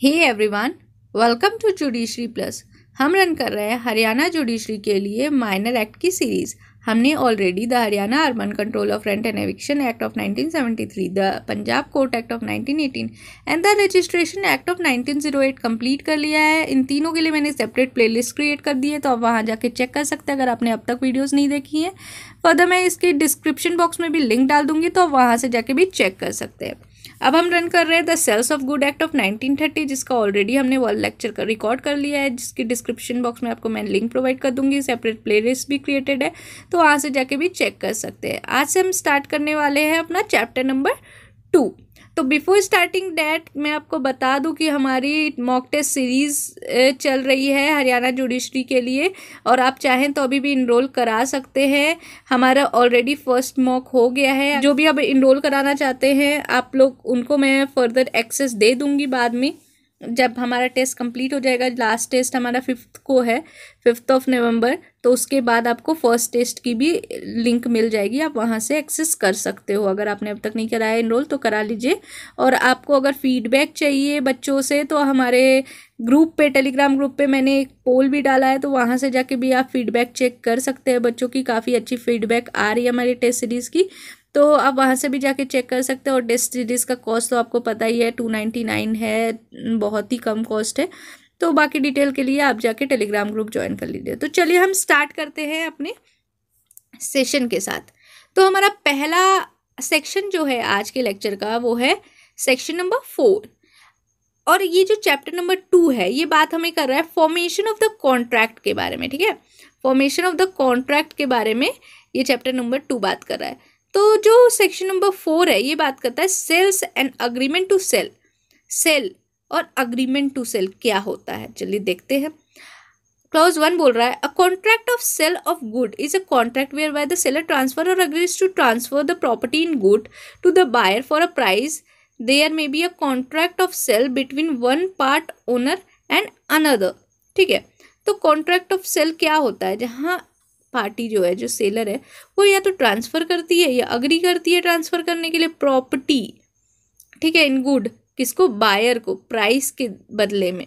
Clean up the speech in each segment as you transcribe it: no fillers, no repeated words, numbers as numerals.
Hey everyone, welcome to judiciary plus. हम run कर रहे हैं हरियाणा जुडिशरी के लिए माइनर एक्ट की सीरीज। हमने already the Haryana urban control of rent and eviction act of 1973, the Punjab court act of 1918 and the registration act of 1908 complete कर लिया है। इन तीनों के लिए मैंने सेपरेट प्लेलिस्ट क्रिएट कर दी है, तो आप वहाँ जाके चेक कर सकते हैं अगर आपने अब तक वीडियोस नहीं देखी हैं। फर्दर मैं इसके डिस्क्रिप्शन बॉक्स में भी लिंक डाल दूंगी, तो आप वहाँ से जाके भी चेक कर सकते हैं। अब हम रन कर रहे हैं the sales of good act of 1930, जिसका ऑलरेडी हमने वर्ल्ड लेक्चर का रिकॉर्ड कर लिया है, जिसकी डिस्क्रिप्शन बॉक्स में आपको मैं लिंक प्रोवाइड कर दूंगी। सेपरेट प्लेलिस्ट भी क्रिएटेड है, तो वहाँ से जाके भी चेक कर सकते हैं। आज से हम स्टार्ट करने वाले हैं अपना चैप्टर नंबर 2। तो बिफोर स्टार्टिंग दैट मैं आपको बता दूं कि हमारी मॉक टेस्ट सीरीज़ चल रही है हरियाणा जुडिशरी के लिए, और आप चाहें तो अभी भी इनरोल करा सकते हैं। हमारा ऑलरेडी फर्स्ट मॉक हो गया है। जो भी अब इनरोल कराना चाहते हैं आप लोग, उनको मैं फर्दर एक्सेस दे दूंगी बाद में, जब हमारा टेस्ट कंप्लीट हो जाएगा। लास्ट टेस्ट हमारा 5 को है, 5 नवंबर, तो उसके बाद आपको फर्स्ट टेस्ट की भी लिंक मिल जाएगी। आप वहाँ से एक्सेस कर सकते हो। अगर आपने अब तक नहीं कराया इनरोल तो करा लीजिए। और आपको अगर फीडबैक चाहिए बच्चों से, तो हमारे ग्रुप पे, टेलीग्राम ग्रुप पे मैंने एक पोल भी डाला है, तो वहाँ से जाके भी आप फीडबैक चेक कर सकते हैं। बच्चों की काफ़ी अच्छी फीडबैक आ रही है हमारी टेस्ट सीरीज़ की, तो आप वहाँ से भी जाके चेक कर सकते हो। और टेस्ट सीरीज़ का कॉस्ट तो आपको पता ही है, 299 है, बहुत ही कम कॉस्ट है। तो बाकी डिटेल के लिए आप जाके टेलीग्राम ग्रुप ज्वाइन कर लीजिए। तो चलिए हम स्टार्ट करते हैं अपने सेशन के साथ। तो हमारा पहला सेक्शन जो है आज के लेक्चर का, वो है सेक्शन नंबर 4। और ये जो चैप्टर नंबर 2 है, ये बात हमें कर रहा है फॉर्मेशन ऑफ द कॉन्ट्रैक्ट के बारे में। ठीक है, फॉर्मेशन ऑफ द कॉन्ट्रैक्ट के बारे में ये चैप्टर नंबर 2 बात कर रहा है। तो जो सेक्शन नंबर 4 है, ये बात करता है sales and agreement to sell. Sale और अग्रीमेंट टू सेल क्या होता है, चलिए देखते हैं। क्लॉज 1 बोल रहा है, a contract of sale of good is a contract where by the seller transfer or agrees to transfer the property in good to the buyer for a price. There may be a contract of sale between one part owner and another. ठीक है, तो contract of cell क्या होता है, जहाँ party जो है, जो सेलर है, वो या तो ट्रांसफर करती है या अग्री करती है ट्रांसफर करने के लिए प्रॉपर्टी, ठीक है, इन गुड, किसको, बायर को, प्राइस के बदले में।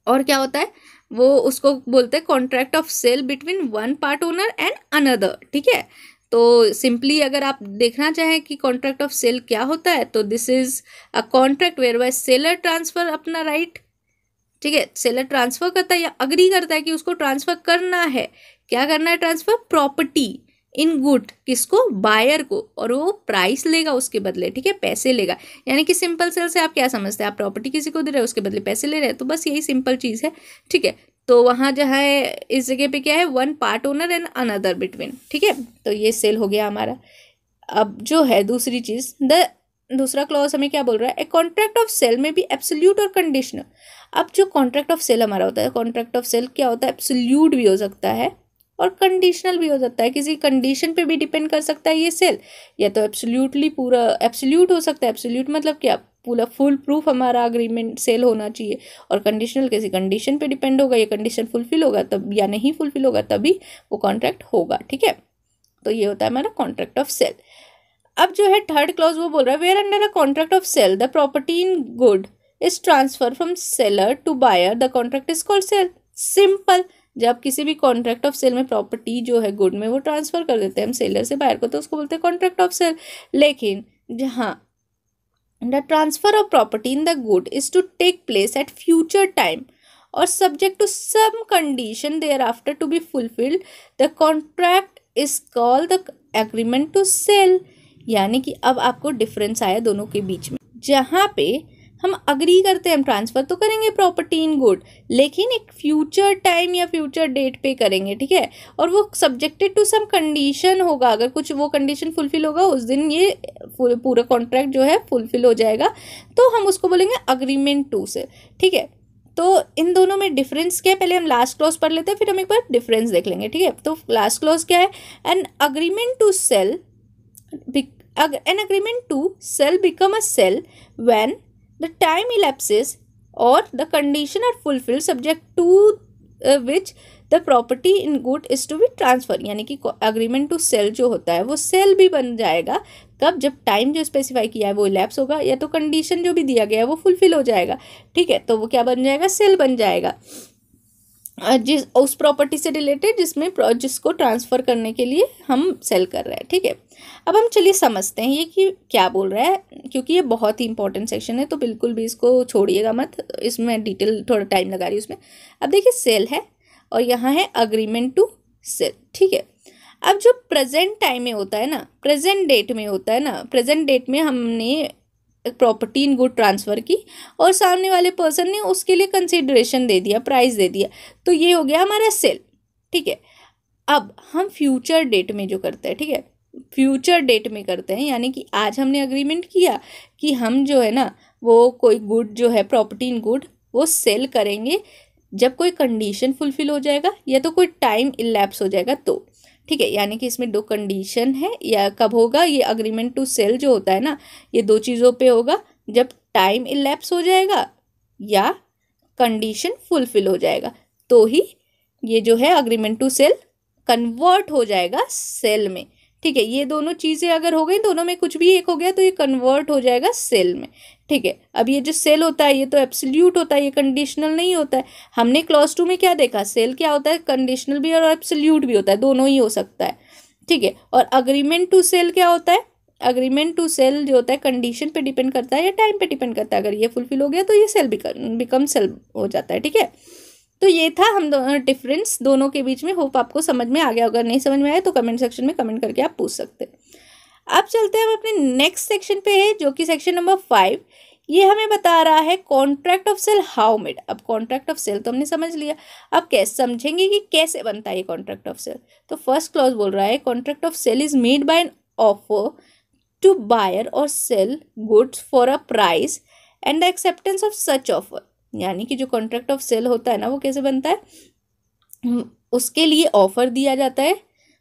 और क्या होता है, वो उसको बोलते हैं contract of sale between one part owner and another. ठीक है, तो सिंपली अगर आप देखना चाहें कि कॉन्ट्रैक्ट ऑफ सेल क्या होता है, तो this is a contract where by seller transfer अपना राइट। ठीक है, सेलर ट्रांसफर करता है या अग्री करता है कि उसको ट्रांसफर करना है। क्या करना है, ट्रांसफर प्रॉपर्टी इन गुड, किसको, बायर को, और वो प्राइस लेगा उसके बदले। ठीक है, पैसे लेगा। यानी कि सिंपल सेल से आप क्या समझते हैं, आप प्रॉपर्टी किसी को दे रहे हैं, उसके बदले पैसे ले रहे हैं, तो बस यही सिंपल चीज़ है। ठीक है, तो वहाँ जहाँ है, इस जगह पे क्या है, one part owner and another between. ठीक है, तो ये सेल हो गया हमारा। अब जो है दूसरी चीज़, दूसरा क्लॉज हमें क्या बोल रहा है, ए कॉन्ट्रैक्ट ऑफ सेल में भी एब्सोल्यूट और कंडीशनल। अब जो कॉन्ट्रैक्ट ऑफ सेल हमारा होता है, कॉन्ट्रैक्ट ऑफ सेल क्या होता है, एब्सोल्यूट भी हो सकता है और कंडीशनल भी हो सकता है। किसी कंडीशन पे भी डिपेंड कर सकता है ये सेल, या तो एब्सोल्यूटली पूरा एब्सोल्यूट हो सकता है। एब्सोल्यूट मतलब क्या, पूरा फुल प्रूफ हमारा अग्रीमेंट सेल होना चाहिए। और कंडीशनल किसी कंडीशन पे डिपेंड होगा, ये कंडीशन फुलफिल होगा तब, या नहीं फुलफिल होगा तभी वो कॉन्ट्रैक्ट होगा। ठीक है, तो ये होता है हमारा कॉन्ट्रैक्ट ऑफ सेल। अब जो है थर्ड क्लॉज, वो बोल रहा है, where under a contract of sale the property in good is transfer from seller to buyer, the contract is called sale. Simple, जब किसी भी कॉन्ट्रैक्ट ऑफ सेल में प्रॉपर्टी जो है गुड में, वो ट्रांसफर कर देते हैं हम सेलर से बायर को, तो उसको बोलते हैं कॉन्ट्रैक्ट ऑफ सेल। लेकिन जहाँ the transfer of property in the good is to take place at future time or subject to some condition thereafter to be fulfilled, the contract is called the agreement to sale. यानी कि अब आपको difference आया दोनों के बीच में। जहाँ पे हम अग्री करते हैं, हम ट्रांसफर तो करेंगे प्रॉपर्टी इन गुड, लेकिन एक फ्यूचर टाइम या फ्यूचर डेट पे करेंगे। ठीक है, और वो सब्जेक्टेड टू सम कंडीशन होगा। अगर कुछ वो कंडीशन फुलफिल होगा, उस दिन ये पूरा कॉन्ट्रैक्ट जो है फुलफिल हो जाएगा, तो हम उसको बोलेंगे अग्रीमेंट टू से। ठीक है, तो इन दोनों में डिफरेंस क्या है, पहले हम लास्ट क्लॉज पढ़ लेते हैं, फिर हम एक बार डिफरेंस देख लेंगे। ठीक है, तो लास्ट क्लॉज क्या है, an agreement to sell, an agreement to sell become a sell when the time elapses or the condition are fulfilled subject to which the property in good is to be transfer, यानी कि agreement to cell जो होता है वो cell भी बन जाएगा कब, जब टाइम जो स्पेसिफाई किया है वो इलैप्स होगा, या तो कंडीशन जो भी दिया गया है वो फुलफिल हो जाएगा, ठीक है, तो वो क्या बन जाएगा, सेल बन जाएगा जिस उस प्रॉपर्टी से रिलेटेड जिसको ट्रांसफ़र करने के लिए हम सेल कर रहे हैं, ठीक है। अब हम चलिए समझते हैं ये कि क्या बोल रहा है, क्योंकि ये बहुत ही इंपॉर्टेंट सेक्शन है, तो बिल्कुल भी इसको छोड़िएगा मत, इसमें डिटेल थोड़ा टाइम लगा रही हूँ उसमें। अब देखिए सेल है और यहाँ है अग्रीमेंट टू सेल, ठीक है। अब जो प्रेजेंट टाइम में होता है ना, प्रेजेंट डेट में होता है ना, प्रेजेंट डेट में हमने प्रॉपर्टी इन गुड ट्रांसफ़र की और सामने वाले पर्सन ने उसके लिए कंसिडरेशन दे दिया, प्राइस दे दिया, तो ये हो गया हमारा सेल, ठीक है। अब हम फ्यूचर डेट में जो करते हैं, ठीक है, फ्यूचर डेट में करते हैं, यानी कि आज हमने अग्रीमेंट किया कि हम जो है ना वो कोई गुड जो है प्रॉपर्टी इन गुड वो सेल करेंगे जब कोई कंडीशन फुलफिल हो जाएगा या तो कोई टाइम इलैप्स हो जाएगा, तो ठीक है, यानी कि इसमें दो कंडीशन है, या कब होगा ये अग्रीमेंट टू सेल जो होता है ना, ये दो चीज़ों पे होगा, जब टाइम इलैप्स हो जाएगा या कंडीशन फुलफिल हो जाएगा, तो ही ये जो है अग्रीमेंट टू सेल कन्वर्ट हो जाएगा सेल में, ठीक है। ये दोनों चीज़ें अगर हो गई, दोनों में कुछ भी एक हो गया तो ये कन्वर्ट हो जाएगा सेल में, ठीक है। अब ये जो सेल होता है ये तो एब्सोल्यूट होता है, ये कंडीशनल नहीं होता है। हमने क्लॉज 2 में क्या देखा, सेल क्या होता है, कंडीशनल भी और एब्सोल्यूट भी होता है, दोनों ही हो सकता है, ठीक है। और अग्रीमेंट टू सेल क्या होता है, अग्रीमेंट टू सेल जो होता है कंडीशन पे डिपेंड करता है या टाइम पे डिपेंड करता है, अगर ये फुलफिल हो गया तो ये सेल बिकम सेल हो जाता है, ठीक है। तो ये था हम डिफरेंस दोनों के बीच में। होप आपको समझ में आ गया, अगर नहीं समझ में आया तो कमेंट सेक्शन में कमेंट करके आप पूछ सकते हैं। अब चलते हैं हम अपने नेक्स्ट सेक्शन पे है, जो कि सेक्शन नंबर 5। ये हमें बता रहा है contract of sale how made. अब कॉन्ट्रैक्ट ऑफ सेल तो हमने समझ लिया, अब कैसे समझेंगे कि कैसे बनता है ये कॉन्ट्रैक्ट ऑफ सेल। तो फर्स्ट क्लॉज बोल रहा है contract of sale is made by an offer to buyer or sell goods for a price and the acceptance of such offer. यानी कि जो कॉन्ट्रैक्ट ऑफ सेल होता है ना वो कैसे बनता है, उसके लिए ऑफर दिया जाता है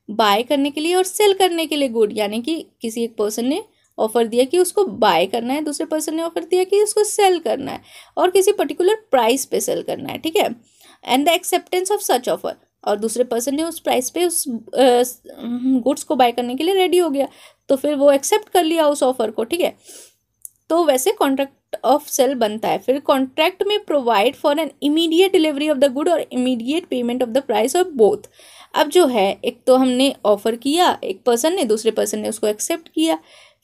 बाय करने के लिए और सेल करने के लिए गुड, यानी कि किसी एक पर्सन ने ऑफर दिया कि उसको बाय करना है, दूसरे पर्सन ने ऑफर दिया कि उसको सेल करना है और किसी पर्टिकुलर प्राइस पे सेल करना है, ठीक है। And the acceptance of such offer, और दूसरे पर्सन ने उस प्राइस पे उस गुड्स को बाय करने के लिए रेडी हो गया, तो फिर वो एक्सेप्ट कर लिया उस ऑफर को, ठीक है। तो वैसे कॉन्ट्रैक्ट ऑफ सेल बनता है। फिर कॉन्ट्रैक्ट में provide for an immediate delivery of the good or immediate payment of the price of both. अब जो है एक तो हमने ऑफर किया एक पर्सन ने, दूसरे पर्सन ने उसको एक्सेप्ट किया।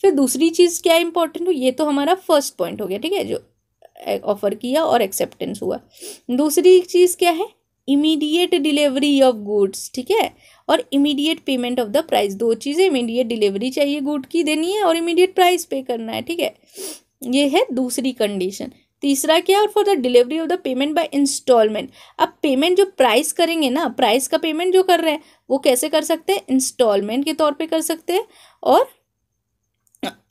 फिर दूसरी चीज़ क्या इंपॉर्टेंट हो, ये तो हमारा फर्स्ट पॉइंट हो गया, ठीक है, जो ऑफर किया और एक्सेप्टेंस हुआ। दूसरी चीज़ क्या है, इमीडिएट डिलीवरी ऑफ गुड्स, ठीक है, और immediate payment of the price. दो चीज़ें, इमीडिएट डिलीवरी चाहिए गुड की देनी है और इमीडिएट प्राइस पे करना है, ठीक है, ये है दूसरी कंडीशन। तीसरा क्या, और for the delivery of the payment by instalment. अब पेमेंट जो प्राइस करेंगे ना, प्राइस का पेमेंट जो कर रहे हैं वो कैसे कर सकते हैं, इंस्टॉलमेंट के तौर पे कर सकते हैं, और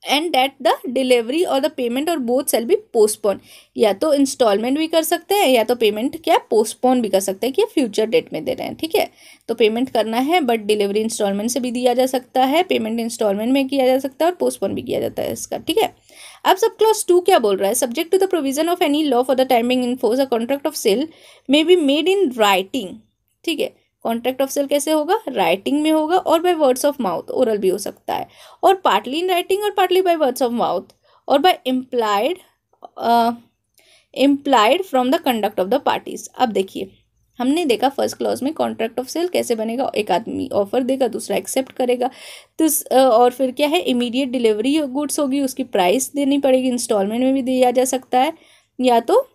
एंड दैट द डिलीवरी और द पेमेंट और बोथ सेल बी पोस्टपोन। या तो इंस्टॉलमेंट भी कर सकते हैं या तो पेमेंट क्या पोस्टपोन भी कर सकते हैं कि फ्यूचर डेट में दे रहे हैं, ठीक है। तो पेमेंट करना है बट डिलीवरी इंस्टॉलमेंट से भी दिया जा सकता है, पेमेंट इंस्टॉलमेंट में किया जा सकता है और पोस्टपोन भी किया जाता है इसका, ठीक है। अब सब क्लॉज 2 क्या बोल रहा है, subject to the provision of any law for the timing enforce a contract of sale may be made in writing, ठीक है। कॉन्ट्रैक्ट ऑफ सेल कैसे होगा, राइटिंग में होगा और by words of mouth, oral भी हो सकता है, और पार्टली इन राइटिंग और partly by words of mouth, और by implied from the conduct of the parties. अब देखिए हमने देखा फर्स्ट क्लॉज में कॉन्ट्रैक्ट ऑफ सेल कैसे बनेगा, एक आदमी ऑफर देगा दूसरा एक्सेप्ट करेगा, तो और फिर क्या है, इमीडिएट डिलीवरी गुड्स होगी, उसकी प्राइस देनी पड़ेगी, इंस्टॉलमेंट में भी दिया जा सकता है या तो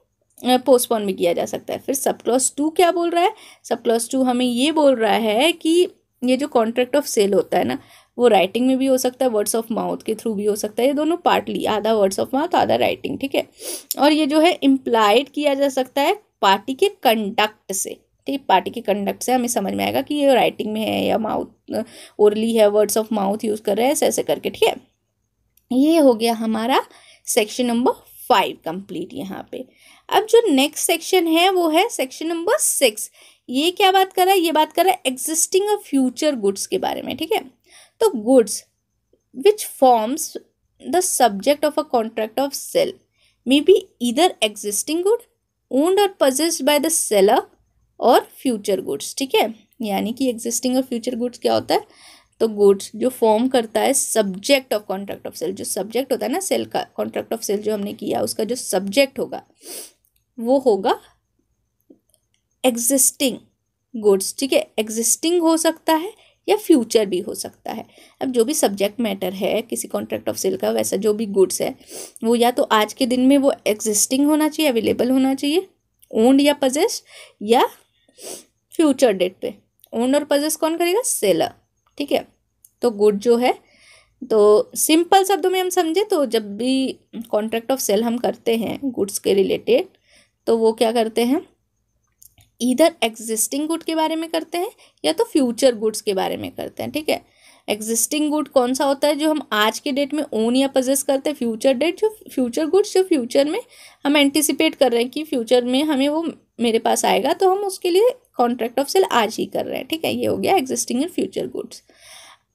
पोस्टपोन भी किया जा सकता है। फिर सब क्लॉज 2 क्या बोल रहा है, सब क्लॉज 2 हमें ये बोल रहा है कि ये जो कॉन्ट्रैक्ट ऑफ सेल होता है ना वो राइटिंग में भी हो सकता है, वर्ड्स ऑफ माउथ के थ्रू भी हो सकता है, ये दोनों पार्टली, आधा वर्ड्स ऑफ माउथ आधा राइटिंग, ठीक है। और ये जो है इम्प्लाइड किया जा सकता है पार्टी के कंडक्ट से, ठीक, पार्टी के कंडक्ट से हमें समझ में आएगा कि ये राइटिंग में है या माउथ ओरली है, वर्ड्स ऑफ माउथ यूज़ कर रहे हैं, ऐसे करके, ठीक है। ये हो गया हमारा सेक्शन नंबर 5 कंप्लीट यहाँ पे। अब जो नेक्स्ट सेक्शन है वो है सेक्शन नंबर 6। ये क्या बात कर रहा है, ये बात कर रहा है एग्जिस्टिंग और फ्यूचर गुड्स के बारे में, ठीक है। तो goods which forms the subject of a contract of sale may be either existing good owned और possessed by the seller और फ्यूचर गुड्स, ठीक है। यानी कि एग्जिस्टिंग और फ्यूचर गुड्स क्या होता है, तो गुड्स जो फॉर्म करता है subject of contract of sale, जो सब्जेक्ट होता है ना सेल का, कॉन्ट्रैक्ट ऑफ सेल जो हमने किया उसका जो सब्जेक्ट होगा वो होगा एग्जिस्टिंग गुड्स, ठीक है। एग्जिस्टिंग हो सकता है या फ्यूचर भी हो सकता है। अब जो भी सब्जेक्ट मैटर है किसी कॉन्ट्रैक्ट ऑफ सेल का, वैसा जो भी गुड्स है वो या तो आज के दिन में वो एग्जिस्टिंग होना चाहिए, अवेलेबल होना चाहिए, ओन्ड या पजेस्ड, या फ्यूचर डेट पे। ओन्ड और पजेस कौन करेगा, सेलर, ठीक है। तो गुड जो है, तो सिंपल शब्दों में हम समझे तो जब भी कॉन्ट्रैक्ट ऑफ सेल हम करते हैं गुड्स के रिलेटेड, तो वो क्या करते हैं, इधर एग्जिस्टिंग गुड के बारे में करते हैं या तो फ्यूचर गुड्स के बारे में करते हैं, ठीक है। एग्जिस्टिंग गुड कौन सा होता है, जो हम आज के डेट में ओन या पजेस करते हैं। फ्यूचर डेट जो फ्यूचर गुड्स जो फ्यूचर में हम एंटिसिपेट कर रहे हैं कि फ्यूचर में हमें वो मेरे पास आएगा, तो हम उसके लिए कॉन्ट्रैक्ट ऑफ सेल आज ही कर रहे हैं, ठीक है। ये हो गया एग्जिस्टिंग एंड फ्यूचर गुड्स।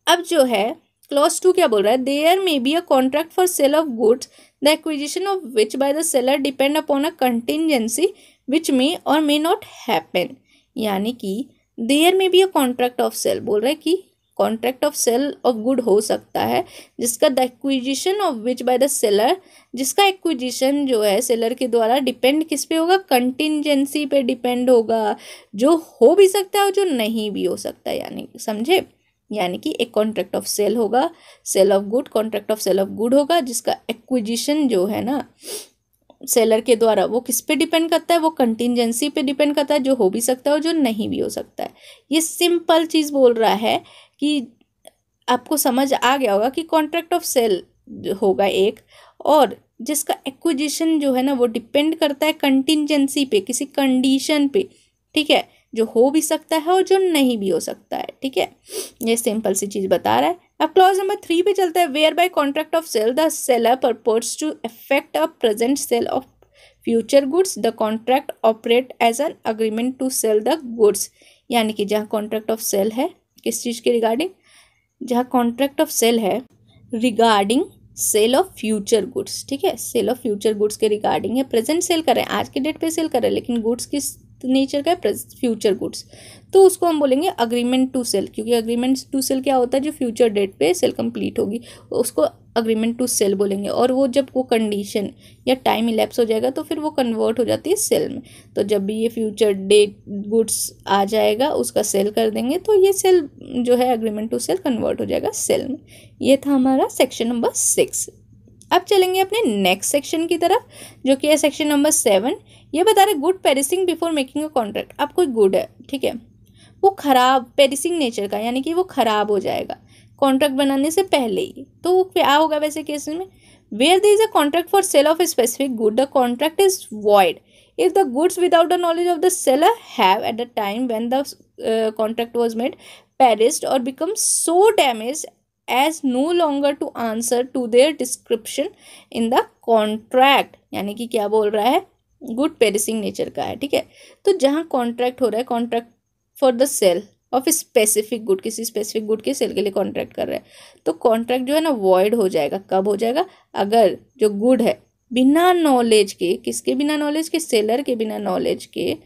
अब जो है क्लॉज 2 क्या बोल रहा है, there may be a contract for sale of goods the acquisition of which by the seller depend upon a contingency which may or may not happen. यानी कि there may be a contract of sale बोल रहा है कि contract of sale of good हो सकता है जिसका the acquisition of which by the seller, जिसका एक्विजिशन जो है सेलर के द्वारा डिपेंड किस पे होगा, कंटिजेंसी पे डिपेंड होगा, जो हो भी सकता है और जो नहीं भी हो सकता है। यानी समझे, यानी कि एक कॉन्ट्रैक्ट ऑफ सेल होगा, sale of good, contract of sale of good होगा जिसका एक्विजिशन जो है ना सेलर के द्वारा वो किस पे डिपेंड करता है, वो कंटिजेंसी पे डिपेंड करता है, जो हो भी सकता है और जो नहीं भी हो सकता है। ये सिंपल चीज़ बोल रहा है कि आपको समझ आ गया होगा कि कॉन्ट्रैक्ट ऑफ सेल होगा एक, और जिसका एक्विजिशन जो है ना वो डिपेंड करता है कंटिजेंसी पे, किसी कंडीशन पे, ठीक है, जो हो भी सकता है और जो नहीं भी हो सकता है, ठीक है। ये सिंपल सी चीज़ बता रहा है। अब क्लॉज नंबर 3 पे चलता है, where by contract of sale the seller purports to effect a present sale of future goods the contract operate as an agreement to sell the goods. यानी कि जहाँ कॉन्ट्रैक्ट ऑफ सेल है किस चीज़ के regarding, जहाँ कॉन्ट्रैक्ट ऑफ सेल है regarding sale of future goods, ठीक है, सेल ऑफ फ्यूचर गुड्स के रिगार्डिंग है। प्रेजेंट सेल कर रहे हैं, आज के डेट पे सेल कर रहे हैं, लेकिन गुड्स किस नेचर का है, फ्यूचर गुड्स, तो उसको हम बोलेंगे अग्रीमेंट टू सेल, क्योंकि अग्रीमेंट टू सेल क्या होता है, जो फ्यूचर डेट पे सेल कंप्लीट होगी उसको अग्रीमेंट टू सेल बोलेंगे। और वो जब वो कंडीशन या टाइम इलेप्स हो जाएगा तो फिर वो कन्वर्ट हो जाती है सेल में। तो जब भी ये फ्यूचर डेट गुड्स आ जाएगा उसका सेल कर देंगे तो ये सेल जो है अग्रीमेंट टू सेल कन्वर्ट हो जाएगा सेल में। ये था हमारा सेक्शन नंबर 6। अब चलेंगे अपने नेक्स्ट सेक्शन की तरफ जो कि है सेक्शन नंबर 7। ये बता रहे good perishing before making a contract. अब कोई गुड है, ठीक है, वो खराब पेरिसिंग नेचर का, यानी कि वो खराब हो जाएगा कॉन्ट्रैक्ट बनाने से पहले ही। तो क्या होगा वैसे केस में, where there is a contract for sale of a specific good the contract is void if the goods without the knowledge of the seller have at the time when the contract was made perished or become so damaged as no longer to answer to their description in the contract। यानी कि क्या बोल रहा है, good पेरिसिंग nature का है, ठीक है। तो जहाँ कॉन्ट्रैक्ट हो रहा है, contract for the sale of specific good, किसी स्पेसिफिक गुड के सेल के लिए कॉन्ट्रैक्ट कर रहा है, तो कॉन्ट्रैक्ट जो है ना वॉइड हो जाएगा। कब हो जाएगा, अगर जो गुड है बिना नॉलेज के, किसके बिना नॉलेज के, सेलर के बिना नॉलेज के,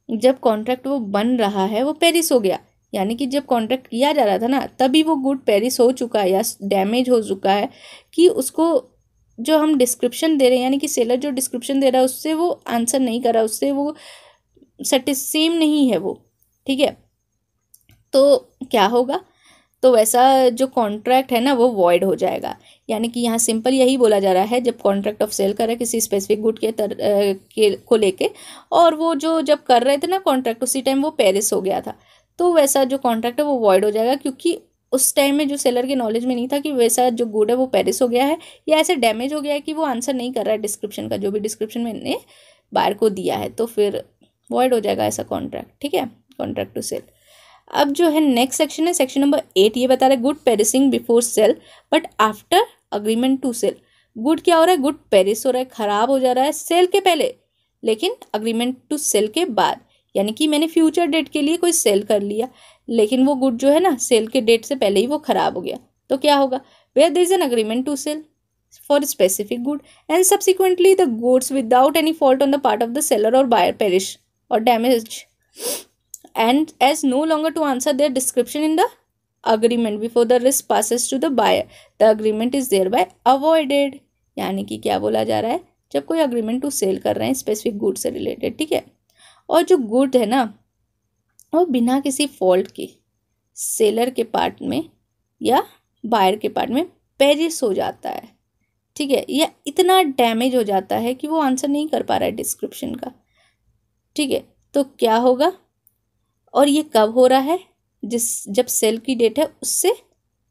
जब कॉन्ट्रैक्ट वो बन रहा है वो पेरिस हो गया। यानी कि जब कॉन्ट्रैक्ट किया जा रहा था ना तभी वो गुड पेरिस हो चुका है या डैमेज हो चुका है, कि उसको जो हम डिस्क्रिप्शन दे रहे हैं, यानी कि सेलर जो डिस्क्रिप्शन दे रहा है उससे वो आंसर नहीं कर रहा, उससे वो सेम नहीं है वो, ठीक है। तो क्या होगा, तो वैसा जो कॉन्ट्रैक्ट है ना वो वॉइड हो जाएगा। यानी कि यहाँ सिंपल यही बोला जा रहा है, जब कॉन्ट्रैक्ट ऑफ सेल कर रहे किसी स्पेसिफिक गुड को लेके, और वो जो जब कर रहे थे ना कॉन्ट्रैक्ट उसी टाइम वो पेरिस हो गया था, तो वैसा जो कॉन्ट्रैक्ट है वो वॉइड हो जाएगा, क्योंकि उस टाइम में जो सेलर के नॉलेज में नहीं था कि वैसा जो गुड है वो पेरिस हो गया है या ऐसे डैमेज हो गया है कि वो आंसर नहीं कर रहा है डिस्क्रिप्शन का, जो भी डिस्क्रिप्शन मैंने बायर को दिया है, तो फिर वॉइड हो जाएगा ऐसा कॉन्ट्रैक्ट, ठीक है, कॉन्ट्रैक्ट टू सेल। अब जो है नेक्स्ट सेक्शन है सेक्शन नंबर 8। ये बता रहा है good perishing before sale but after agreement to sale. Good क्या हो रहा है, गुड पेरिस हो रहा है, खराब हो जा रहा है सेल के पहले, लेकिन अग्रीमेंट टू सेल के बाद। यानी कि मैंने फ्यूचर डेट के लिए कोई सेल कर लिया, लेकिन वो गुड जो है ना सेल के डेट से पहले ही वो खराब हो गया, तो क्या होगा, where there is an agreement to sell for specific good and subsequently the goods without any fault on the part of the seller और बायर पेरिश और damage and as no longer to answer their description in the agreement before the risk passes to the buyer, the agreement is thereby avoided। यानी कि क्या बोला जा रहा है, जब कोई अग्रीमेंट टू सेल कर रहे हैं स्पेसिफिक गुड से रिलेटेड, ठीक है, और जो गुड है ना वो बिना किसी फॉल्ट के सेलर के पार्ट में या बायर के पार्ट में पेरिश हो जाता है, ठीक है, या इतना डैमेज हो जाता है कि वो आंसर नहीं कर पा रहा है डिस्क्रिप्शन का, ठीक है, तो क्या होगा, और ये कब हो रहा है, जब सेल की डेट है उससे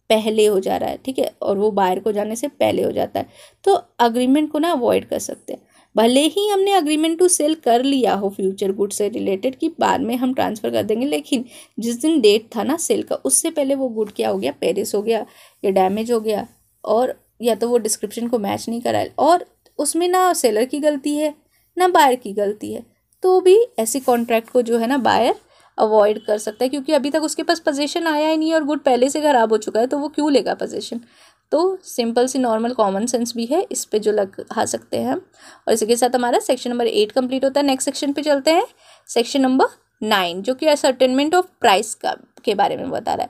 पहले हो जा रहा है, ठीक है, और वो बायर को जाने से पहले हो जाता है, तो अग्रीमेंट को ना अवॉइड कर सकते हैं। भले ही हमने अग्रीमेंट टू सेल कर लिया हो फ्यूचर गुड से रिलेटेड कि बाद में हम ट्रांसफ़र कर देंगे, लेकिन जिस दिन डेट था ना सेल का उससे पहले वो गुड क्या हो गया, पेरिश हो गया या डैमेज हो गया, और या तो वो डिस्क्रिप्शन को मैच नहीं करा, और उसमें ना सेलर की गलती है ना बायर की गलती है, तो भी ऐसी कॉन्ट्रैक्ट को जो है ना बायर अवॉइड कर सकता है, क्योंकि अभी तक उसके पास पोजीशन आया ही नहीं और गुड पहले से ख़राब हो चुका है, तो वो क्यों लेगा पोजीशन। तो सिंपल सी नॉर्मल कॉमन सेंस भी है इस पे जो लगा सकते हैं हम। और इसी के साथ हमारा सेक्शन नंबर 8 कंप्लीट होता है। नेक्स्ट सेक्शन पे चलते हैं, सेक्शन नंबर 9 जो कि असर्टेनमेंट ऑफ प्राइस का के बारे में बता रहा है।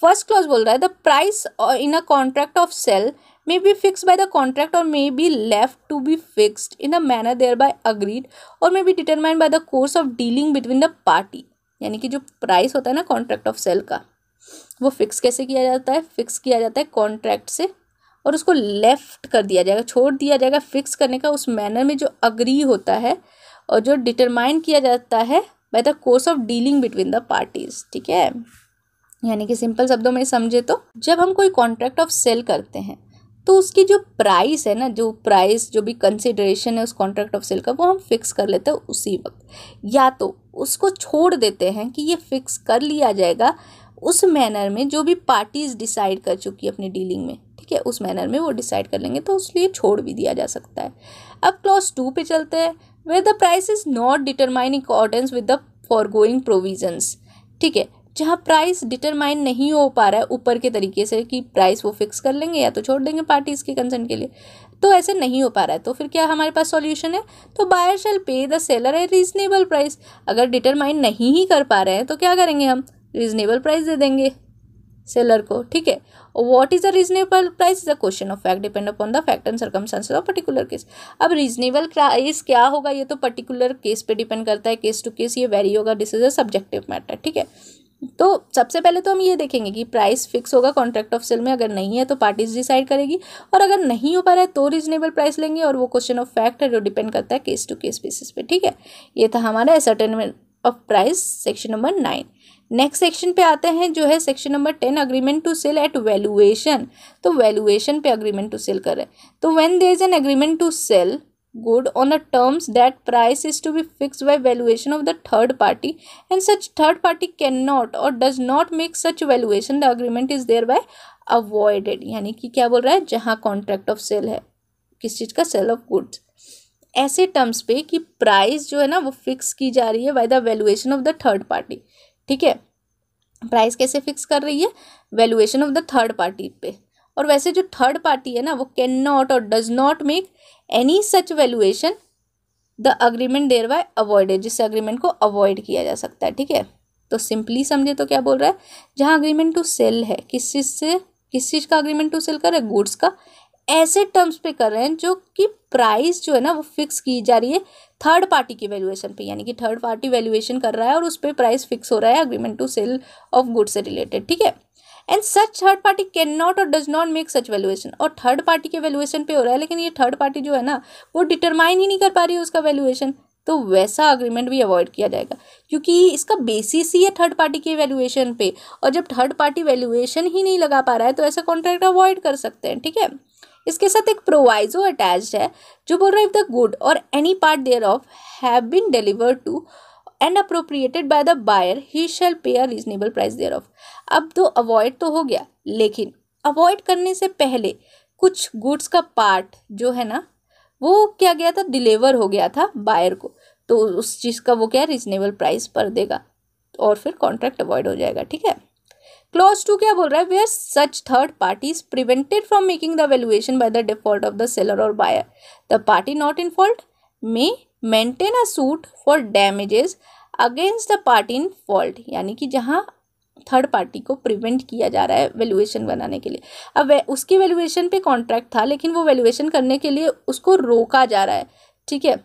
फर्स्ट क्लॉज बोल रहा है the price in a contract of sale may be fixed by the contract or may be left to be fixed in a manner thereby agreed or may be determined by the course of dealing between the party। यानी कि जो price होता है ना contract of cell का, वो fix कैसे किया जाता है, फिक्स किया जाता है कॉन्ट्रैक्ट से और उसको लेफ्ट कर दिया जाएगा, छोड़ दिया जाएगा फिक्स करने का उस मैनर में जो अग्री होता है और जो डिटरमाइन किया जाता है by the course of dealing between the parties, ठीक है। यानी कि सिंपल शब्दों में समझे तो जब हम कोई कॉन्ट्रैक्ट ऑफ सेल करते हैं तो उसकी जो प्राइस है ना, जो प्राइस जो भी कंसिडरेशन है उस कॉन्ट्रैक्ट ऑफ सेल का, वो हम फिक्स कर लेते हैं उसी वक्त, या तो उसको छोड़ देते हैं कि ये फिक्स कर लिया जाएगा उस मैनर में जो भी पार्टीज डिसाइड कर चुकी है अपनी डीलिंग में, ठीक है, उस मैनर में वो डिसाइड कर लेंगे, तो उसलिए छोड़ भी दिया जा सकता है। अब क्लॉज 2 पे चलते हैं, where the price is not determine in accordance with the foregoing provisions, ठीक है, जहाँ प्राइस डिटरमाइन नहीं हो पा रहा है ऊपर के तरीके से कि प्राइस वो फिक्स कर लेंगे या तो छोड़ देंगे पार्टीज के कंसेंट के लिए, तो ऐसे नहीं हो पा रहा है, तो फिर क्या हमारे पास सॉल्यूशन है, तो बायर शैल पे the seller A reasonable price. अगर डिटरमाइन नहीं ही कर पा रहे हैं तो क्या करेंगे, हम रीजनेबल प्राइस दे देंगे सेलर को, ठीक है। और what is a reasonable price is a question of fact depend upon the fact and circumstances of particular case. अब रीजनेबल प्राइस क्या होगा ये तो पर्टिकुलर केस पे डिपेंड करता है, केस टू केस ये वेरी होगा, this is a subjective matter, ठीक है। तो सबसे पहले तो हम ये देखेंगे कि प्राइस फिक्स होगा कॉन्ट्रैक्ट ऑफ सेल में, अगर नहीं है तो पार्टीज डिसाइड करेगी, और अगर नहीं हो पा रहा है तो रीजनेबल प्राइस लेंगे, और वो क्वेश्चन ऑफ फैक्ट है जो डिपेंड करता है केस टू केस बेसिस पे, ठीक है। ये था हमारा ascertainment of price section number 9। Next section पे आते हैं जो है section number 10, agreement to sell at valuation. तो वैल्यूएशन पे अग्रीमेंट टू सेल कर रहे हैं, तो when there is an agreement to sell good on the terms that price is to be fixed by valuation of the third party and such third party cannot or does not make such valuation, the agreement is thereby avoided। यानी कि क्या बोल रहा है, जहाँ contract of sale है किस चीज़ का, सेल ऑफ गुड्स, ऐसे टर्म्स पे कि प्राइस जो है ना वो फिक्स की जा रही है by the valuation of the third party, ठीक है। प्राइस कैसे फिक्स कर रही है, valuation of the third party पे, और वैसे जो थर्ड पार्टी है ना वो कैन नॉट और does not make any such valuation, the agreement thereby avoided, जिससे अग्रीमेंट को अवॉइड किया जा सकता है, ठीक है। तो सिंपली समझे तो क्या बोल रहा है, जहाँ अग्रीमेंट टू सेल है किस चीज़ का अग्रीमेंट टू सेल कर रहे हैं, गुड्स का, ऐसे टर्म्स पे कर रहे हैं जो कि प्राइस जो है ना वो फिक्स की जा रही है थर्ड पार्टी की वैल्यूएशन पे, यानी कि थर्ड पार्टी वैल्यूएशन कर रहा है और उस पर प्राइस फिक्स हो रहा है agreement to sale of goods से रिलेटेड, ठीक है। And such third party can not और does not make such valuation, और थर्ड पार्टी के वैल्यूएशन पे हो रहा है, लेकिन ये थर्ड पार्टी जो है ना वो डिटरमाइन ही नहीं कर पा रही है उसका वैल्यूएशन, तो वैसा अग्रीमेंट भी अवॉइड किया जाएगा, क्योंकि इसका बेसिस ही है थर्ड पार्टी के वैल्यूएशन पे, और जब थर्ड पार्टी वैल्यूएशन ही नहीं लगा पा रहा है तो ऐसा कॉन्ट्रैक्ट अवॉइड कर सकते हैं, ठीक है। इसके साथ एक प्रोवाइजो अटैच्ड है जो बोल रहा है इफ द गुड और any part thereof have been delivered to and appropriated by the buyer he shall pay a reasonable price thereof। अब तो अवॉइड तो हो गया, लेकिन अवॉइड करने से पहले कुछ गुड्स का पार्ट जो है ना वो क्या गया था, डिलीवर हो गया था बायर को, तो उस चीज़ का वो क्या रीजनेबल प्राइस पर देगा और फिर कॉन्ट्रैक्ट अवॉइड हो जाएगा, ठीक है। क्लॉज 2 क्या बोल रहा है, where such third party is prevented from making the valuation by the default of the seller और buyer, the party not in fault may maintain a suit for damages against the party in fault, यानी कि जहाँ third party को prevent किया जा रहा है valuation बनाने के लिए। अब उसकी वैल्यूएशन पे कॉन्ट्रैक्ट था लेकिन वो वैल्यूएशन करने के लिए उसको रोका जा रहा है, ठीक है।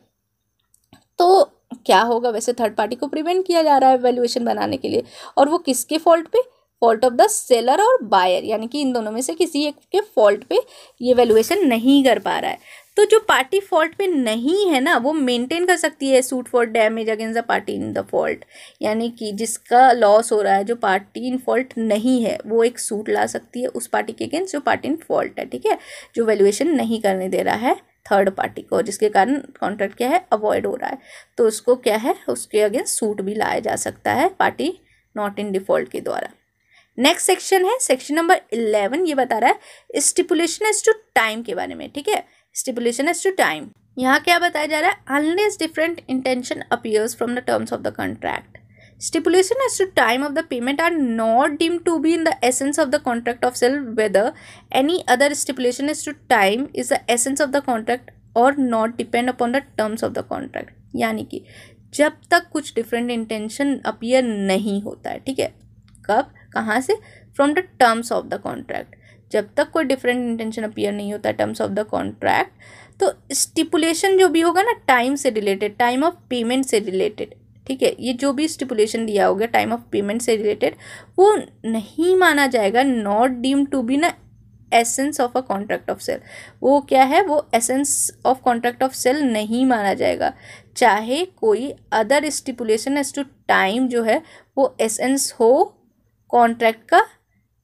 तो क्या होगा, वैसे थर्ड पार्टी को प्रिवेंट किया जा रहा है वैल्यूएशन बनाने के लिए, और वो किसके फॉल्ट पे, फॉल्ट ऑफ द सेलर और बायर, यानी कि इन दोनों में से किसी एक के फॉल्ट पे ये वैल्यूएशन नहीं कर पा रहा है। तो जो पार्टी फॉल्ट पे नहीं है ना, वो मेंटेन कर सकती है suit for damage against the party in the fault, यानी कि जिसका लॉस हो रहा है, जो पार्टी इन फॉल्ट नहीं है, वो एक सूट ला सकती है उस पार्टी के अगेंस्ट जो पार्टी इन फॉल्ट है, ठीक है, जो वैल्यूएशन नहीं करने दे रहा है थर्ड पार्टी को, जिसके कारण कॉन्ट्रैक्ट क्या है, अवॉइड हो रहा है। तो उसको क्या है, उसके अगेंस्ट सूट भी लाया जा सकता है पार्टी नॉट इन डिफॉल्ट के द्वारा। नेक्स्ट सेक्शन है सेक्शन नंबर 11, ये बता रहा है स्टिपुलेशन एज टू टाइम के बारे में, ठीक है। स्टिपुलेशन एज टू टाइम, यहाँ क्या बताया जा रहा है, unless different intention appears from the terms of the contract, stipulation as to time of the payment are not deemed to be in the essence of the contract of sale, whether any other stipulation as to time is the essence of the contract or not depend upon the terms of the contract। यानी कि जब तक कुछ different intention appear नहीं होता है, ठीक है, कब, कहाँ से, from the terms of the contract, जब तक कोई डिफरेंट इंटेंशन अपीयर नहीं होता है टर्म्स ऑफ द कॉन्ट्रैक्ट, तो स्टिपुलेशन जो भी होगा ना, टाइम से रिलेटेड, टाइम ऑफ पेमेंट से रिलेटेड, ठीक है, ये जो भी स्टिपुलेशन दिया होगा टाइम ऑफ पेमेंट से रिलेटेड, वो नहीं माना जाएगा, नॉट डीम टू बी ना essence of a contract of sale. वो क्या है, वो essence of contract of sale नहीं माना जाएगा, चाहे कोई other stipulation as to time जो है वो एसेंस हो कॉन्ट्रैक्ट का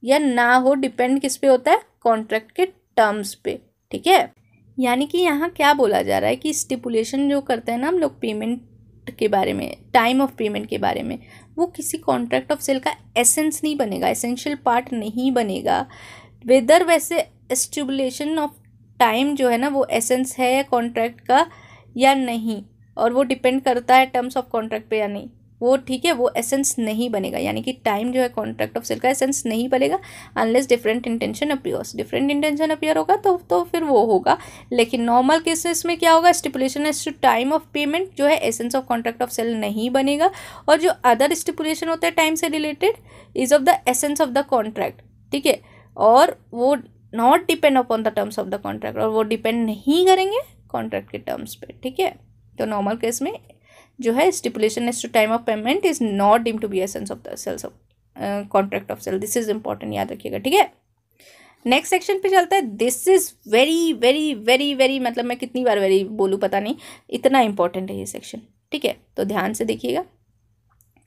या ना हो, डिपेंड किस पे होता है, कॉन्ट्रैक्ट के टर्म्स पे, ठीक है। यानी कि यहाँ क्या बोला जा रहा है कि स्टिपुलेशन जो करते हैं ना हम लोग पेमेंट के बारे में, टाइम ऑफ पेमेंट के बारे में, वो किसी कॉन्ट्रैक्ट ऑफ सेल का एसेंस नहीं बनेगा, एसेंशियल पार्ट नहीं बनेगा। वेदर वैसे स्टिपुलेशन ऑफ टाइम जो है ना वो एसेंस है कॉन्ट्रैक्ट का या नहीं, और वो डिपेंड करता है टर्म्स ऑफ कॉन्ट्रैक्ट पे या नहीं, वो ठीक है, वो एसेंस नहीं बनेगा। यानी कि टाइम जो है कॉन्ट्रैक्ट ऑफ सेल का एसेंस नहीं बनेगा unless different intention appears, different intention appear होगा तो फिर वो होगा। लेकिन नॉर्मल केसेस में क्या होगा, stipulation as to time of payment जो है essence of contract of sale नहीं बनेगा, और जो अदर स्टिपुलेशन होता है टाइम से related is of the essence of the contract, ठीक है, और वो not depend upon the terms of the contract, और वो डिपेंड नहीं करेंगे कॉन्ट्रैक्ट के टर्म्स पे, ठीक है। तो नॉर्मल केस में जो है stipulation as to time of payment is not deemed to be essence of the sales of contract of sale, this is important, याद रखिएगा, ठीक है। नेक्स्ट सेक्शन पे चलता है, this is very very very very, मतलब मैं कितनी बार वेरी बोलूँ पता नहीं, इतना इंपॉर्टेंट है ये सेक्शन, ठीक है, तो ध्यान से देखिएगा।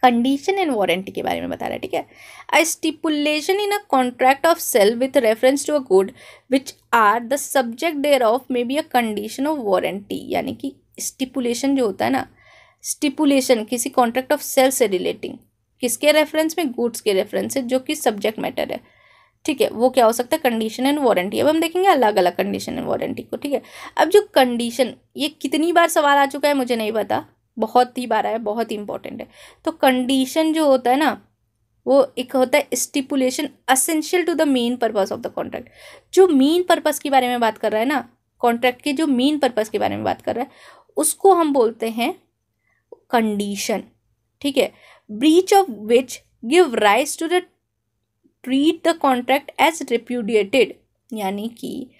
कंडीशन एंड वारंटी के बारे में बता रहा है, ठीक है। A stipulation in a contract of sale with reference to a good which are the subject thereof may be a condition of warranty, यानी कि स्टिपुलेशन जो होता है ना, स्टिपुलेशन किसी कॉन्ट्रैक्ट ऑफ सेल से रिलेटिंग, किसके रेफरेंस में, गुड्स के रेफरेंस से, जो कि सब्जेक्ट मैटर है, ठीक है, वो क्या हो सकता है, कंडीशन एंड वारंटी। अब हम देखेंगे अलग अलग कंडीशन एंड वारंटी को, ठीक है। अब जो कंडीशन, ये कितनी बार सवाल आ चुका है मुझे नहीं पता, बहुत ही बार आया, बहुत ही इंपॉर्टेंट है। तो कंडीशन जो होता है ना, वो एक होता है stipulation essential to the main purpose of the contract, जो मेन पर्पस के बारे में बात कर रहा है ना, कॉन्ट्रैक्ट के जो मेन पर्पस के बारे में बात कर रहा है, उसको हम बोलते हैं कंडीशन, ठीक है। Breach of which give rise to the treat the contract as repudiated, यानी कि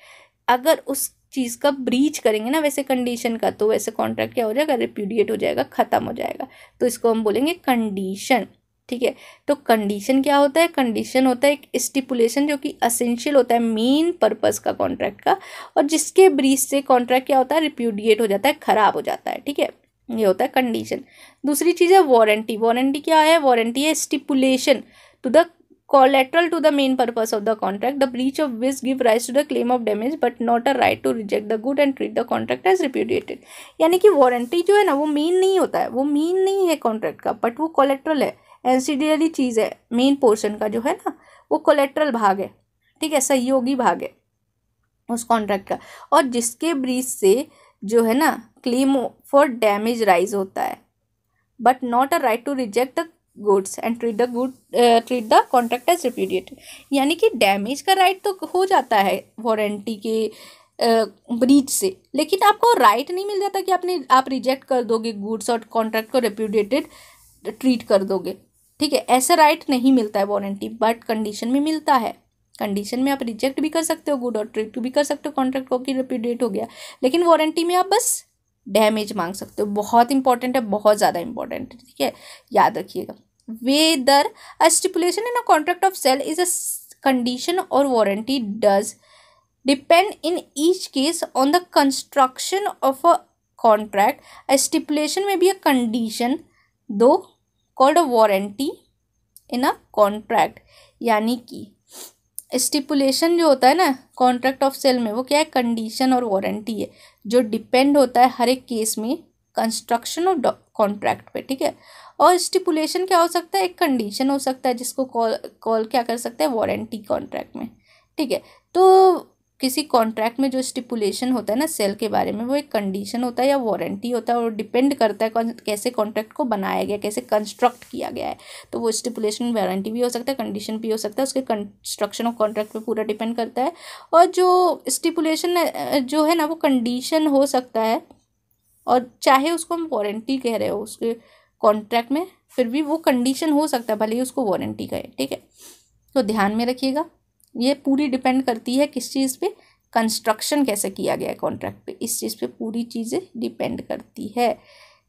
अगर उस चीज़ का ब्रीच करेंगे ना वैसे कंडीशन का, तो वैसे कॉन्ट्रैक्ट क्या हो जाएगा, रिप्यूडिएट हो जाएगा, ख़त्म हो जाएगा, तो इसको हम बोलेंगे कंडीशन, ठीक है। तो कंडीशन क्या होता है, कंडीशन होता है एक स्टिपुलेशन जो कि असेंशियल होता है मेन पर्पस का कॉन्ट्रैक्ट का, और जिसके ब्रीच से कॉन्ट्रैक्ट क्या होता है, रिप्यूडिएट हो जाता है, ख़राब हो जाता है, ठीक है, ये होता है कंडीशन। दूसरी चीज़ है वारंटी। वारंटी क्या है, वारंटी है stipulation to the collateral to the main purpose of the contract, the breach of which give rise to the claim of damage but not a right to reject the good and treat the contract as repudiated। यानी कि warranty जो है ना वो main नहीं होता है, वो मेन नहीं है कॉन्ट्रैक्ट का, बट वो कोलेट्रल है, एंसिडियरी चीज़ है, मेन पोर्शन का जो है ना वो कोलेट्रल भाग है, ठीक है, सहयोगी भाग है उस कॉन्ट्रैक्ट का, और जिसके ब्रीच से जो है ना क्लेम फॉर डैमेज राइज होता है, but not a right to reject the goods and treat the contract as repudiated. यानी कि डैमेज का राइट तो हो जाता है वारंटी के ब्रीच से, लेकिन आपको राइट नहीं मिल जाता कि आप रिजेक्ट कर दोगे गुड्स और कॉन्ट्रैक्ट को रिप्यूडिएटेड ट्रीट कर दोगे, ठीक है। ऐसा राइट नहीं मिलता है वारंटी, बट कंडीशन में मिलता है। कंडीशन में आप रिजेक्ट भी कर सकते हो गुड और ट्रीट भी कर सकते हो कॉन्ट्रैक्ट को कि रिप्यूडिएट हो गया, लेकिन वारंटी में आप बस डैमेज मांग सकते हो। बहुत इंपॉर्टेंट है, बहुत ज़्यादा इंपॉर्टेंट है, ठीक है, याद रखिएगा। Whether a stipulation in a contract of sale is a condition or warranty does depend in each case on the construction of a contract. A stipulation may be a condition though called a warranty in a contract. यानी कि stipulation जो होता है ना contract of sale में, वो क्या है, कंडीशन और वारंटी है, जो डिपेंड होता है हर एक केस में कंस्ट्रक्शन और कॉन्ट्रैक्ट पे, ठीक है। और स्टिपुलेशन क्या हो सकता है, एक कंडीशन हो सकता है जिसको कॉल क्या कर सकते हैं, वारंटी कॉन्ट्रैक्ट में, ठीक है। तो किसी कॉन्ट्रैक्ट में जो स्टिपुलेशन होता है ना सेल के बारे में, वो एक कंडीशन होता है या वारंटी होता है, और डिपेंड करता है कैसे कॉन्ट्रैक्ट को बनाया गया, कैसे कंस्ट्रक्ट किया गया है। तो वो स्टिपुलेशन वारंटी भी हो सकता है, कंडीशन भी हो सकता है, उसके कंस्ट्रक्शन ऑफ कॉन्ट्रैक्ट पे पूरा डिपेंड करता है। और जो स्टिपुलेशन जो है ना वो कंडीशन हो सकता है, और चाहे उसको हम वारंटी कह रहे हो उसके कॉन्ट्रैक्ट में, फिर भी वो कंडीशन हो सकता है भले ही उसको वारंटी कहे, ठीक है। तो ध्यान में रखिएगा, ये पूरी डिपेंड करती है किस चीज़ पे, कंस्ट्रक्शन कैसे किया गया है कॉन्ट्रैक्ट पे, इस चीज़ पे पूरी चीज़ें डिपेंड करती है,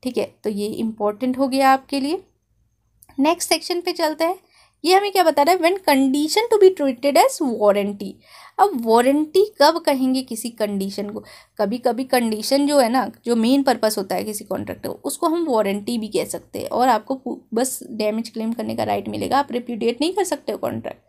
ठीक है। तो ये इम्पोर्टेंट हो गया आपके लिए। नेक्स्ट सेक्शन पे चलते हैं। ये हमें क्या बता रहा है, when condition to be treated as warranty. अब वारंटी कब कहेंगे किसी कंडीशन को, कभी कभी कंडीशन जो है ना, जो मेन पर्पस होता है किसी कॉन्ट्रैक्ट का, उसको हम वारंटी भी कह सकते हैं, और आपको बस डैमेज क्लेम करने का राइट मिलेगा, आप रिप्यूडिएट नहीं कर सकते हो कॉन्ट्रैक्ट,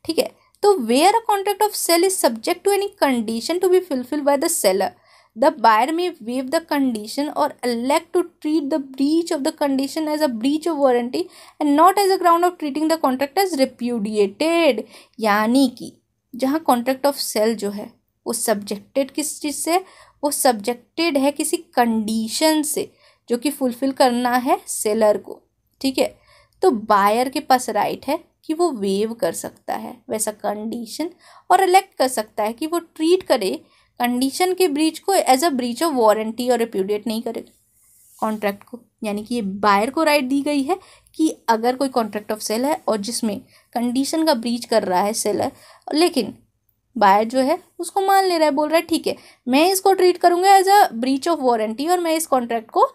ठीक है। तो where a contract of sale is subject to any condition to be fulfilled by the seller, the buyer may waive the condition or elect to treat the breach of the condition as a breach of warranty and not as a ground of treating the contract as repudiated। यानी कि जहाँ contract of sale जो है वो subjected किस चीज़ से, वो subjected है किसी condition से जो कि fulfill करना है seller को, ठीक है। तो बायर के पास राइट है कि वो वेव कर सकता है वैसा कंडीशन, और इलेक्ट कर सकता है कि वो ट्रीट करे कंडीशन के ब्रीच को as a breach of warranty, और रिप्यूडिएट नहीं करे कॉन्ट्रैक्ट को। यानी कि ये बायर को राइट दी गई है कि अगर कोई कॉन्ट्रैक्ट ऑफ सेल है और जिसमें कंडीशन का ब्रीच कर रहा है सेलर, लेकिन बायर जो है उसको मान ले रहा है, बोल रहा है ठीक है मैं इसको ट्रीट करूँगा as a breach of warranty, और मैं इस कॉन्ट्रैक्ट को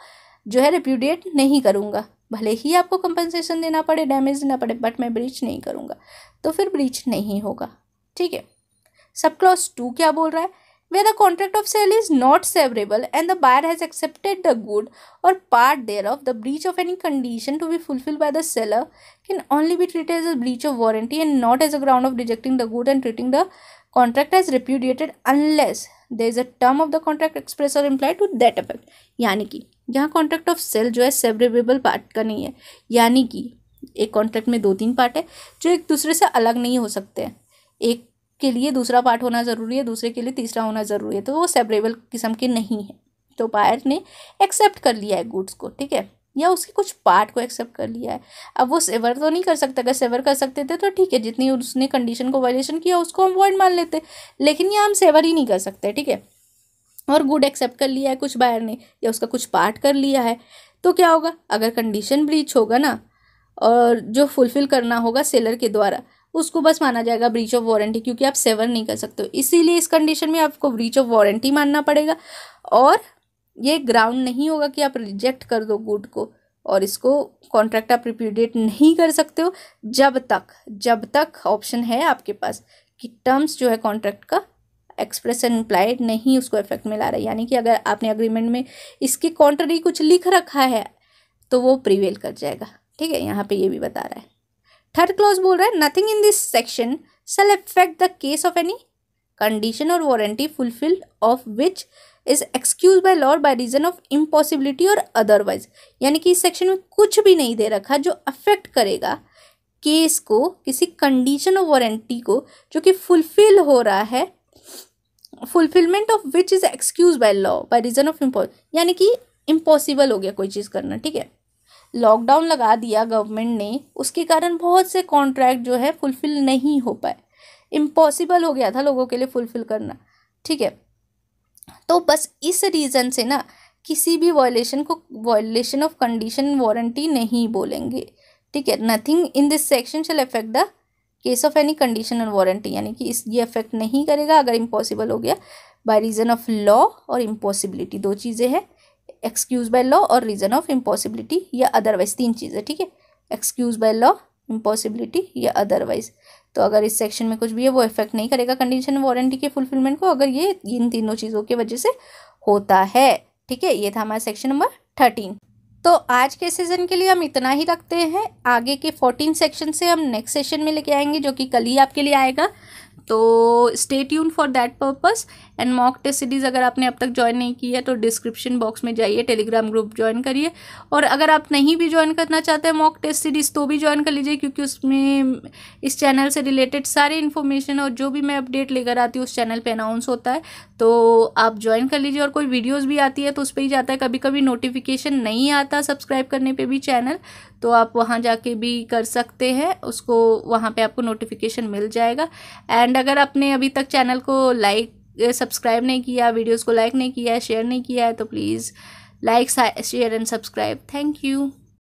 जो है रिप्यूडिएट नहीं करूँगा, भले ही आपको कंपनसेशन देना पड़े, डैमेज देना पड़े, बट मैं ब्रीच नहीं करूँगा, तो फिर ब्रीच नहीं होगा, ठीक है। सब क्लॉज 2 क्या बोल रहा है, where the contract of sale is not severable and the buyer has accepted the good or part thereof, the breach of any condition to be fulfilled by the seller can only be treated as a breach of warranty and not as a ground of rejecting the good and treating the contract as repudiated unless there is a term of the contract express or implied to that effect। यानी कि यहाँ contract of sale जो है सेवरेबल part का नहीं है, यानी कि एक कॉन्ट्रैक्ट में 2-3 पार्ट है जो एक दूसरे से अलग नहीं हो सकते हैं, एक के लिए दूसरा पार्ट होना ज़रूरी है, दूसरे के लिए तीसरा होना ज़रूरी है, तो वो सेवरेबल किस्म के नहीं है। तो बायर ने एक्सेप्ट कर लिया है गुड्स को, ठीक है, या उसके कुछ पार्ट को एक्सेप्ट कर लिया है। अब वो सेवर तो नहीं कर सकता, अगर सेवर कर सकते थे तो ठीक है, जितनी उसने कंडीशन को वायलेशन किया उसको हम वॉइड मान लेते, लेकिन यहाँ हम सेवर ही नहीं कर सकते, ठीक है। और गुड एक्सेप्ट कर लिया है कुछ बायर ने, या उसका कुछ पार्ट कर लिया है, तो क्या होगा, अगर कंडीशन ब्रीच होगा ना, और जो फुलफिल करना होगा सेलर के द्वारा, उसको बस माना जाएगा ब्रीच ऑफ वारंटी, क्योंकि आप सेवर नहीं कर सकते हो, इसीलिए इस कंडीशन में आपको ब्रीच ऑफ वारंटी मानना पड़ेगा। और ये ग्राउंड नहीं होगा कि आप रिजेक्ट कर दो गुड को, और इसको कॉन्ट्रैक्ट आप रिप्यूडिएट नहीं कर सकते हो जब तक ऑप्शन है आपके पास कि टर्म्स जो है कॉन्ट्रैक्ट का एक्सप्रेस एंड इम्प्लाइड नहीं उसको इफेक्ट में ला रहा है। यानी कि अगर आपने अग्रीमेंट में इसके कॉन्ट्ररी कुछ लिख रखा है तो वो प्रिवेल कर जाएगा, ठीक है, यहाँ पे ये भी बता रहा है। थर्ड क्लॉज बोल रहा है, nothing in this section shall affect the case of any condition or warranty fulfil of which is excuse by law by reason of impossibility or otherwise. यानी कि इस सेक्शन में कुछ भी नहीं दे रखा जो अफेक्ट करेगा केस को, किसी कंडीशन और वारंटी को जो कि फुलफिल हो रहा है, fulfilment of which is excuse by law by reason of यानी कि इम्पॉसिबल हो गया कोई चीज़ करना, ठीक है। लॉकडाउन लगा दिया गवर्नमेंट ने, उसके कारण बहुत से कॉन्ट्रैक्ट जो है फुलफिल नहीं हो पाए, इम्पॉसिबल हो गया था लोगों के लिए फुलफिल करना, ठीक है। तो बस इस रीज़न से ना किसी भी वायलेशन को वायलेशन ऑफ कंडीशन वारंटी नहीं बोलेंगे, ठीक है। Nothing in this section shall affect the case of any condition or warranty, यानी कि ये अफेक्ट नहीं करेगा अगर इम्पॉसिबल हो गया बाय रीजन ऑफ लॉ और इम्पॉसिबिलिटी, दो चीज़ें हैं, एक्सक्यूज बाय लॉ और रीजन ऑफ इम्पॉसिबिलिटी या अदरवाइज, तीन चीज़ें, ठीक है। एक्सक्यूज बाय लॉ, इम्पॉसिबिलिटी या अदरवाइज। तो अगर इस सेक्शन में कुछ भी है वो इफेक्ट नहीं करेगा कंडीशन वारंटी के फुलफिलमेंट को, अगर ये इन तीनों चीज़ों की वजह से होता है, ठीक है। ये था हमारा सेक्शन नंबर 13। तो आज के सेशन के लिए हम इतना ही रखते हैं। आगे के 14 सेक्शन से हम नेक्स्ट सेशन में लेके आएंगे, जो कि कल ही आपके लिए आएगा। तो stay tune for that purpose. And mock test series अगर आपने अब तक ज्वाइन नहीं की है तो डिस्क्रिप्शन बॉक्स में जाइए, टेलीग्राम ग्रुप ज्वाइन करिए। और अगर आप नहीं भी ज्वाइन करना चाहते हैं मॉक टेस्ट सीरीज़ तो भी ज्वाइन कर लीजिए, क्योंकि उसमें इस चैनल से रिलेटेड सारे इन्फॉर्मेशन और जो भी मैं अपडेट लेकर आती हूँ उस चैनल पे अनाउंस होता है, तो आप ज्वाइन कर लीजिए। और कोई वीडियोज़ भी आती है तो उस पर ही जाता है, कभी कभी नोटिफिकेशन नहीं आता सब्सक्राइब करने पर भी चैनल, तो आप वहाँ जाके भी कर सकते हैं उसको, वहाँ पे आपको नोटिफिकेशन मिल जाएगा। एंड अगर आपने अभी तक चैनल को सब्सक्राइब नहीं किया, वीडियोस को लाइक नहीं किया है, शेयर नहीं किया है, तो please like, share and subscribe. Thank you.